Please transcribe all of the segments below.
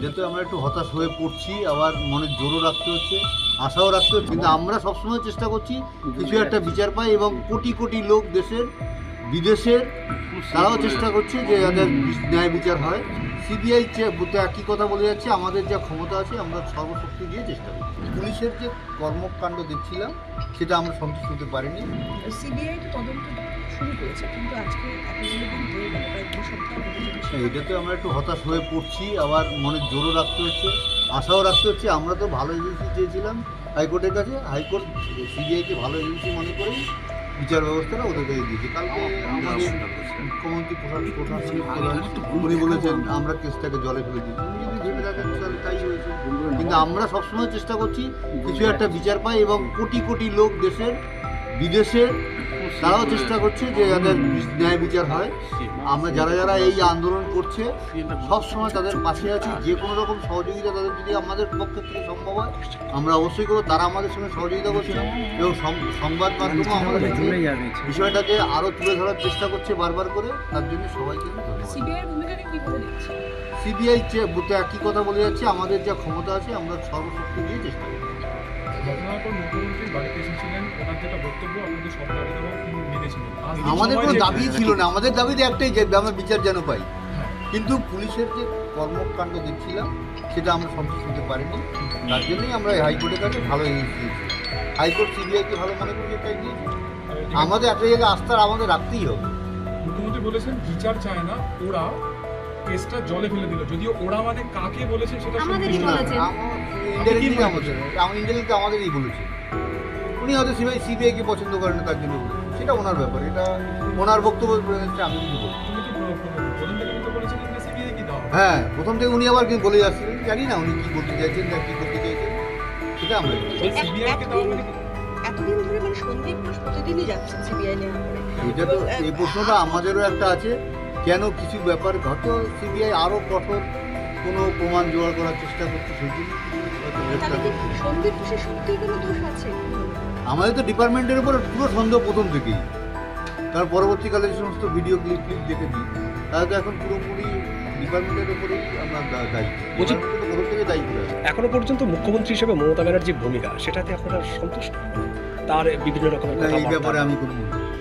যাতে আমরা একটু হতাশ হয়ে পড়ছি, আবার মনের জোরও রাখতে হচ্ছে, আশাও রাখতে হচ্ছে, কিন্তু আমরা সবসময় চেষ্টা করছি কিছু একটা বিচার পাই। এবং কোটি কোটি লোক দেশের বিদেশের তারাও চেষ্টা করছে যে যাদের ন্যায় বিচার হয়। সিবিআই একই কথা বলে যাচ্ছে, আমাদের যা ক্ষমতা আছে আমরা সর্বশক্তি দিয়ে চেষ্টা করছি। পুলিশের যে কর্মকাণ্ড দেখছিলাম সেটা আমরা সন্তুষ্ট হতে পারিনি। সিবিআই তো তদন্ত শুরু করেছে, কিন্তু আজকে এতগুলো দিন হয়ে গেল, প্রায় 2 সপ্তাহ হতে চলেছে। এটাতে আমরা একটু হতাশ হয়ে পড়ছি, আবার মনের জোরও রাখতে হচ্ছে, আশাও রাখতে হচ্ছে। আমরা তো ভালো এজেন্সি চেয়েছিলাম হাইকোর্টের কাছে, হাইকোর্ট সিবিআইকে ভালো এজেন্সি মনে করেই বিচার ব্যবস্থাটা ওদের কাছে দিয়েছে। কালকে আমাদের মুখ্যমন্ত্রী প্রশাসনিক প্রধান উনি বলেছেন আমরা কেসটাকে জলে ফেলে দিই। উনি যদি ভেবে রাখেন তাহলে তাই হয়েছে, কিন্তু আমরা সবসময় চেষ্টা করছি কিছু একটা বিচার পাই। এবং কোটি কোটি লোক দেশের বিদেশের তারাও চেষ্টা করছে যে যাদের ন্যায় বিচার হয়। আমরা যারা যারা এই আন্দোলন করছে সব সময় তাদের পাশে আছি। যে কোনো রকম সহযোগিতা তাদের যদি আমাদের পক্ষ থেকে সম্ভব হয় আমরা অবশ্যই করবো। তারা আমাদের সঙ্গে সহযোগিতা করছে এবং সংবাদ মাধ্যমও আমাদের বিষয়টাকে আরও তুলে ধরার চেষ্টা করছে বারবার করে। তার জন্য সবাইকে সিবিআইয়ের ভূমিকাকে কিভাবে দেখছেন? সিবিআই একই কথা বলে যাচ্ছে, আমাদের যা ক্ষমতা আছে আমরা সর্বশক্তি দিয়ে চেষ্টা করছি। ঘটনার পর মুখ্যমন্ত্রী বাড়িতে এসেছিলেন, ওনার যেটা বক্তব্য আপনাদের সব দাবি দাবা তিনি মেনেছিলেন। আমাদের কোনো দাবি ছিল না, আমাদের দাবিতে একটাই যে আমরা বিচার যেন পাই। কিন্তু পুলিশের যে কর্মকাণ্ড দেখছিলাম সেটা আমরা সন্তুষ্ট হতে পারিনি। তার জন্যই আমরা হাইকোর্টের কাছে ভালো এগিয়ে দিয়েছি। হাইকোর্ট সিবিআইকে ভালো মনে করি এটাই দিয়েছি। আমাদের একটা জায়গায় আস্থা আমাদের রাখতেই হবে। মুখ্যমন্ত্রী বলেছেন বিচার চায় না, ওরা কেসটা জলে ফেলে দিল। যদিও ওরা মানে কাকে বলেছেন সেটা আমাদেরই বলেছেন। ইন্ডিয়ানকে আমাদেরই বলেছে। উনি হয়তো সিবিআইকে পছন্দ করেন না, তার জন্য বলেছেন। সেটা ওনার ব্যাপার, এটা ওনার বক্তব্য। আমি কিছু বলছি। প্রথম থেকে কিন্তু বলেছিলেন যে সিবিআই কি দাও। হ্যাঁ, প্রথম থেকে উনি আবার বলে যাচ্ছিলেন, জানি না উনি কি বলতে চাইছেন না কি করতে চাইছেন, সেটা আমরা সিবিআই কে দাও মানে এতদিন ধরে মানে সন্দীপ ঘোষ প্রতিদিনই যাচ্ছেন সিবিআই নেওয়া করে। এটা তো এই প্রশ্নটা আমাদেরও একটা আছে, কেন কিছু ব্যাপার ঘটে সিবিআই আরও কঠোর কোনো প্রমাণ জোগাড় করার চেষ্টা করছে, সেই জন্য সন্দীপ ঘোষের সত্যিই কোনো দোষ আছে? আমাদের তো ডিপার্টমেন্টের উপর পুরো সন্দেহ প্রথম থেকেই। তার পরবর্তীকালে যে সমস্ত ভিডিও ক্লিপ দেখেছি তাহলে তো এখন পুরোপুরি ডিপার্টমেন্টের উপরেই আমরা দায়ী। ডিপার্টমেন্টের প্রথম থেকে দায়ী করে আছে। এখনো পর্যন্ত মুখ্যমন্ত্রী হিসেবে মমতা ব্যানার্জির ভূমিকা, সেটাতে আপনারা সন্তুষ্ট? তার বিভিন্ন রকমের না, এই ব্যাপারে আমি কোনো মনে করি না।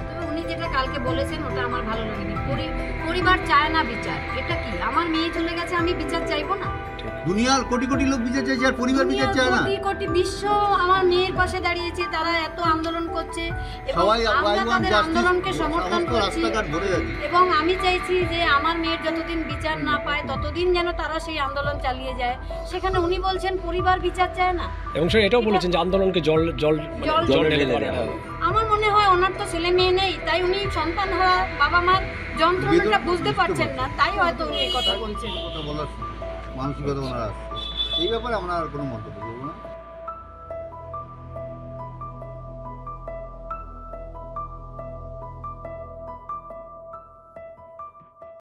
তবে উনি যেটা কালকে বলেছেন ওটা আমার ভালো লাগেনি। পরিবার চায় না বিচার, এটা কি? আমার মেয়ে চলে গেছে, আমি বিচার চাইবো না? দুনিয়ার কোটি কোটি লোক বিচার চাইছে আর পরিবার বিচার চায় না। কোটি কোটি বিশ্ব আমার মেয়ের পাশে দাঁড়িয়েছে, তারা এত আন্দোলন করছে এবং সবাই আমরা তাদের আন্দোলনকে সমর্থন করছি। রাস্তাঘাট ভরে যাচ্ছে। এবং আমি চাইছি যে আমার মেয়ের যতদিন বিচার না পায় ততদিন যেন তারা সেই আন্দোলন চালিয়ে যায়। সেখানে উনি বলছেন পরিবার বিচার চায় না, এবং সে এটাও বলেছেন যে আন্দোলনকে জল ঢেলে দেওয়া হবে। আমার মনে হয় ওনার তো ছেলে মেয়ে নেই, তাই উনি সন্তান হারা বাবা মার যন্ত্রণাটা বুঝতে পারছেন না, তাই হয়তো উনি এই কথা বলছেন। কথা বলার মানসিকতা ওনার আছে। এই ব্যাপারে আমরা আর কোনো মন্তব্য করবো না।